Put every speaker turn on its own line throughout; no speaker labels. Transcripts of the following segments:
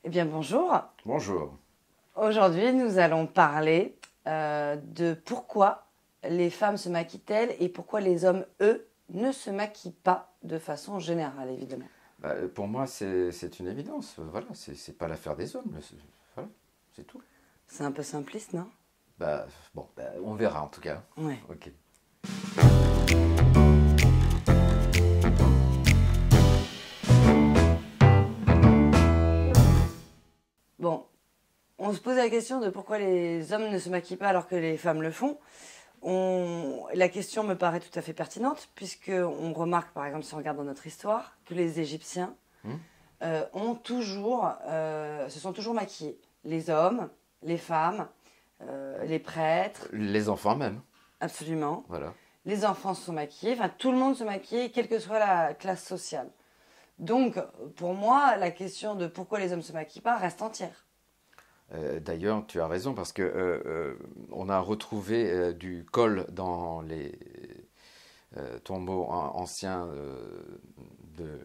Eh bien, bonjour.
Bonjour.
Aujourd'hui, nous allons parler de pourquoi les femmes se maquillent-elles et pourquoi les hommes, eux, ne se maquillent pas de façon générale, évidemment.
Pour moi, c'est une évidence. Voilà, c'est pas l'affaire des hommes. Voilà, c'est tout.
C'est un peu simpliste, non?
On verra en tout cas.
Ouais.
Ok.
Bon, on se pose la question de pourquoi les hommes ne se maquillent pas alors que les femmes le font. La question me paraît tout à fait pertinente, puisqu'on remarque, par exemple, si on regarde dans notre histoire, que les Égyptiens
Hmm.
se sont toujours maquillés. Les hommes, les femmes, les prêtres,
Les enfants même.
absolument.
Voilà.
Les enfants se sont maquillés, enfin tout le monde se maquillait, quelle que soit la classe sociale. Donc, pour moi, la question de pourquoi les hommes se maquillent pas reste entière.
D'ailleurs, tu as raison parce que on a retrouvé du col dans les tombeaux anciens de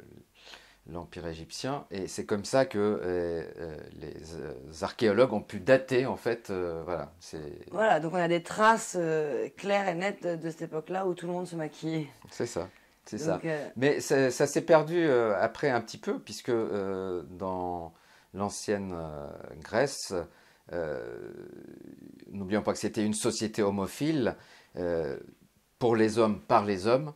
l'Empire égyptien, et c'est comme ça que les archéologues ont pu dater en fait. Voilà,
Voilà, donc on a des traces claires et nettes de cette époque-là où tout le monde se maquillait.
c'est ça. C'est ça.
Donc,
Mais ça s'est perdu après un petit peu, puisque dans l'ancienne Grèce, euh, n'oublions pas que c'était une société homophile, euh, pour les hommes, par les hommes,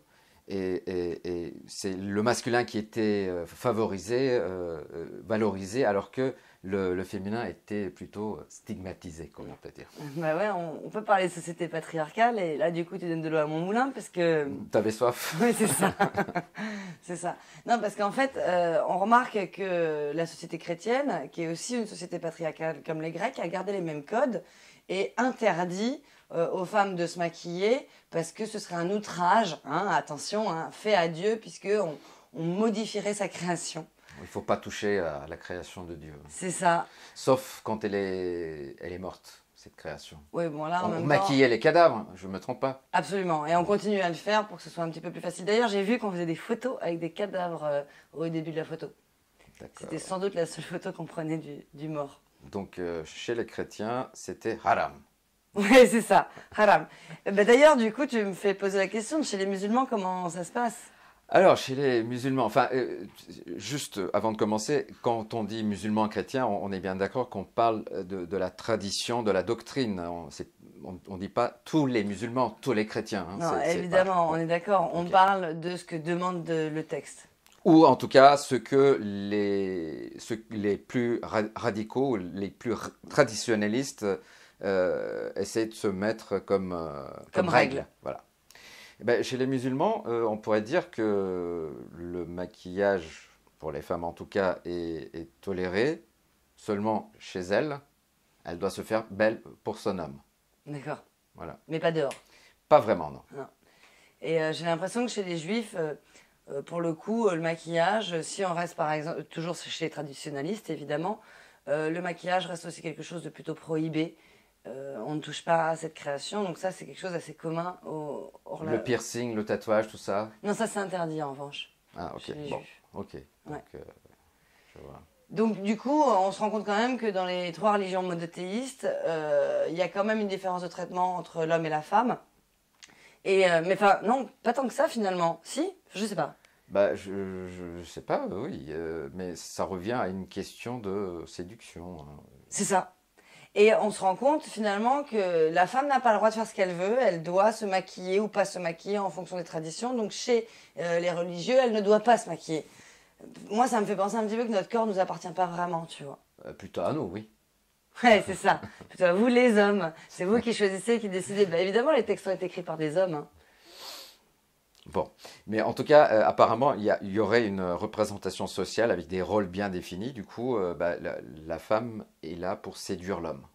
et c'est le masculin qui était favorisé, valorisé, alors que le féminin était plutôt stigmatisé, comme on peut dire.
bah ouais, on peut parler de société patriarcale et là du coup tu donnes de l'eau à mon moulin parce que
T'avais soif?
oui c'est ça, c'est ça. Non parce qu'en fait on remarque que la société chrétienne, qui est aussi une société patriarcale comme les Grecs, a gardé les mêmes codes et interdit aux femmes de se maquiller parce que ce serait un outrage, hein, attention, hein, fait à Dieu puisque on modifierait sa création.
Il ne faut pas toucher à la création de Dieu.
C'est ça.
Sauf quand elle est morte, cette création.
Oui bon là en
On
même temps.
maquillait les cadavres, je ne me trompe pas.
Absolument, et on continue à le faire pour que ce soit un petit peu plus facile. D'ailleurs, j'ai vu qu'on faisait des photos avec des cadavres au début de la photo. C'était
D'accord.
sans doute la seule photo qu'on prenait du mort.
Donc, chez les chrétiens, c'était haram.
Oui, c'est ça, haram. D'ailleurs, du coup, tu me fais poser la question, chez les musulmans, comment ça se passe?
Alors, chez les musulmans, enfin, juste avant de commencer, quand on dit musulmans chrétiens, on est bien d'accord qu'on parle de la tradition, de la doctrine. On ne dit pas tous les musulmans, tous les chrétiens. Hein,
Non,
c'est pas,
évidemment, on
bon,
est d'accord, on
ok.
parle de ce que demande le texte.
Ou en tout cas, ce que les plus radicaux, les plus traditionnalistes essaient de se mettre comme
Comme règle.
règle. Voilà. Eh ben, chez les musulmans, on pourrait dire que le maquillage, pour les femmes en tout cas, est toléré seulement chez elles. Elle doit se faire belle pour son homme.
D'accord,
Voilà.
mais pas dehors.
Pas vraiment, non.
Non. Et j'ai l'impression que chez les juifs, pour le coup, le maquillage, si on reste par exemple, toujours chez les traditionnalistes évidemment, le maquillage reste aussi quelque chose de plutôt prohibé. On ne touche pas à cette création, donc ça c'est quelque chose d'assez commun
Le piercing, le tatouage, tout ça.
Non, ça c'est interdit en revanche,
Ah, ok.
chez les
Bon,
juifs.
ok.
Ouais.
Donc, je vois.
Donc du coup, on se rend compte quand même que dans les trois religions monothéistes, il y a quand même une différence de traitement entre l'homme et la femme. Mais enfin, non, pas tant que ça finalement. Si? Je sais pas.
Bah, je sais pas, oui, mais ça revient à une question de séduction, hein.
C'est ça. Et on se rend compte finalement que la femme n'a pas le droit de faire ce qu'elle veut, elle doit se maquiller ou pas se maquiller en fonction des traditions. Donc chez les religieux, elle ne doit pas se maquiller. Moi, ça me fait penser un petit peu que notre corps nous appartient pas vraiment, tu vois.
Plutôt à nous, oui.
Ouais, c'est ça. Plutôt à vous les hommes, c'est vous qui choisissez, qui décidez. Bah, évidemment, les textes sont écrits par des hommes, hein.
Bon, mais en tout cas, apparemment, il y aurait une représentation sociale avec des rôles bien définis. Du coup, la femme est là pour séduire l'homme.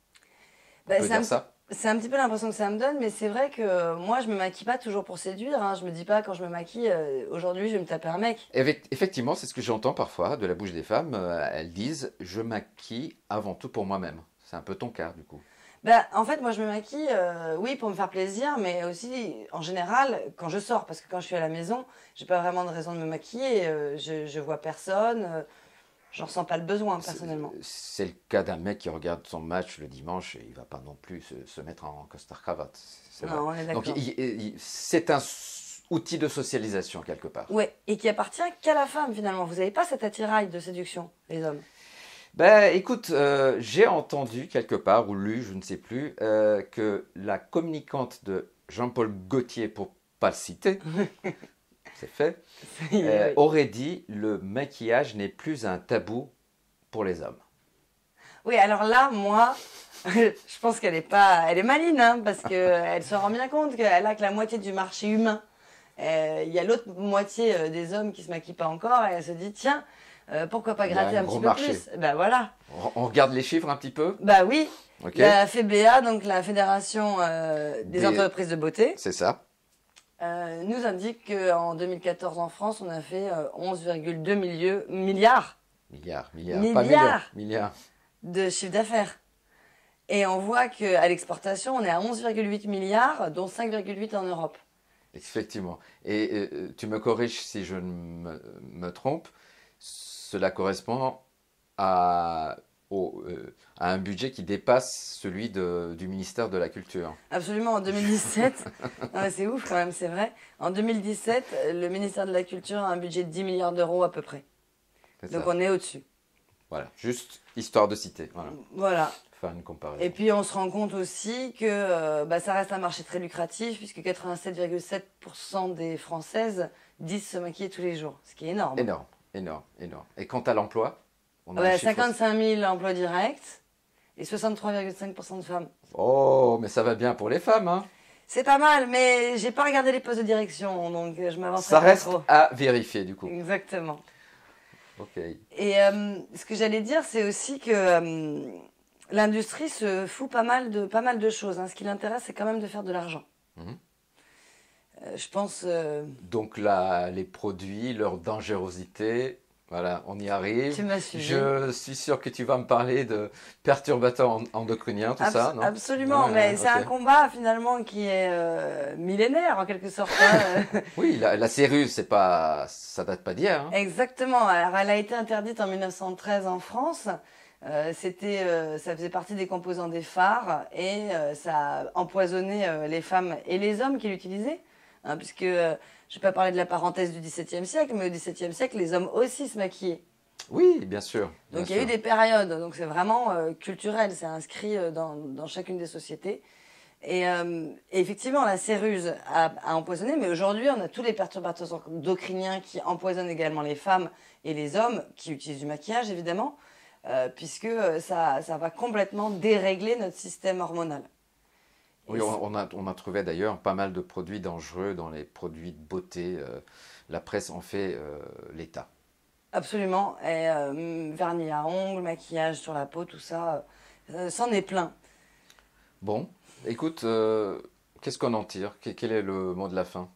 On
Bah,
peut dire ça?
c'est un petit peu l'impression que ça me donne, mais c'est vrai que moi, je me maquille pas toujours pour séduire, hein. Je me dis pas quand je me maquille, aujourd'hui, je vais me taper un mec.
Effectivement, c'est ce que j'entends parfois de la bouche des femmes. Elles disent, je maquille avant tout pour moi-même. C'est un peu ton cas, du coup.
Bah, en fait, moi, je me maquille, oui, pour me faire plaisir, mais aussi, en général, quand je sors, parce que quand je suis à la maison, j'ai pas vraiment de raison de me maquiller, je vois personne, j'en ressens pas le besoin personnellement.
C'est le cas d'un mec qui regarde son match le dimanche et il va pas non plus se mettre en costard-cravate. C'est vrai.
Non, on est d'accord.
Donc c'est un outil de socialisation quelque part.
Ouais, et qui appartient qu'à la femme finalement. Vous n'avez pas cet attirail de séduction, les hommes.
Ben, écoute, j'ai entendu quelque part, ou lu, je ne sais plus, que la communicante de Jean-Paul Gaultier, pour pas le citer, c'est fait,
Oui.
aurait dit le maquillage n'est plus un tabou pour les hommes.
Oui, alors là, moi, je pense qu'elle est pas, elle est maligne, hein, parce que elle se rend bien compte qu'elle a que la moitié du marché humain. Il y a l'autre moitié des hommes qui se maquillent pas encore, et elle se dit tiens, pourquoi pas
Il y a
gratter
un
un
gros
petit peu
marché.
plus. Ben voilà.
On regarde les chiffres un petit peu.
Bah oui.
Ok.
La FEBA, donc la Fédération des entreprises de beauté,
C'est ça.
nous indique qu'en 2014 en France, on a fait 11,2 milliards
Milliards, pas
Milliards.
millions, milliards.
de chiffre d'affaires. Et on voit qu'à l'exportation, on est à 11,8 milliards, dont 5,8 en Europe.
Effectivement. Et tu me corriges si je me trompe, cela correspond à, à un budget qui dépasse celui du ministère de la Culture.
Absolument, en 2017, non, mais c'est ouf quand même, c'est vrai. En 2017, le ministère de la Culture a un budget de 10 milliards d'euros à peu près.
C'est
Donc
ça.
on est au-dessus.
Voilà, juste histoire de citer. Voilà,
Voilà.
faire une comparaison.
Et puis on se rend compte aussi que ça reste un marché très lucratif, puisque 87,7% des Françaises disent se maquiller tous les jours, ce qui est énorme.
Énorme, énorme, énorme. Et quant à l'emploi, on a un
Ouais,
chiffre
55 000 emplois directs et 63,5% de femmes.
Oh, mais ça va bien pour les femmes, hein.
C'est pas mal, mais j'ai pas regardé les postes de direction, donc je m'avancerai
Ça
pas
reste
trop.
à vérifier du coup.
Exactement.
Ok.
Et ce que j'allais dire, c'est aussi que l'industrie se fout pas mal de choses, hein. Ce qui l'intéresse, c'est quand même de faire de l'argent.
Mhm.
Je pense...
Donc là, les produits, leur dangerosité, voilà, on y arrive.
Tu m'as suivi.
Je suis sûr que tu vas me parler de perturbateurs endocriniens, tout ça, non?
Absolument,
Ouais,
mais c'est
ok.
un combat finalement qui est millénaire en quelque sorte, hein.
Oui, la céruse, c'est pas, ça date pas d'hier, hein.
Exactement. Alors, elle a été interdite en 1913 en France. Ça faisait partie des composants des phares et ça a empoisonné les femmes et les hommes qui l'utilisaient. Hein, puisque je ne vais pas parler de la parenthèse du XVIIe siècle, mais au XVIIe siècle, les hommes aussi se maquillaient.
Oui, bien sûr. bien
Donc il y a eu
sûr.
des périodes. Donc c'est vraiment culturel, c'est inscrit dans chacune des sociétés. Et effectivement, la céruse a empoisonné, mais aujourd'hui, on a tous les perturbateurs endocriniens qui empoisonnent également les femmes et les hommes qui utilisent du maquillage, évidemment, puisque ça va complètement dérégler notre système hormonal.
Oui, on a trouvé d'ailleurs pas mal de produits dangereux dans les produits de beauté. La presse en fait l'état.
Absolument. Et vernis à ongles, maquillage sur la peau, tout ça, c'en est plein.
Bon, écoute, qu'est-ce qu'on en tire? Quel est le mot de la fin?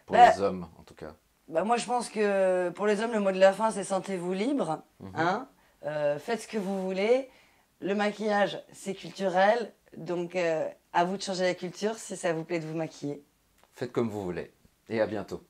Pour
Bah,
les hommes, en tout cas.
Moi, je pense que pour les hommes, le mot de la fin, c'est sentez-vous libre. Hein. Faites ce que vous voulez. Le maquillage, c'est culturel. Donc, à vous de changer la culture si ça vous plaît de vous maquiller.
Faites comme vous voulez. Et à bientôt.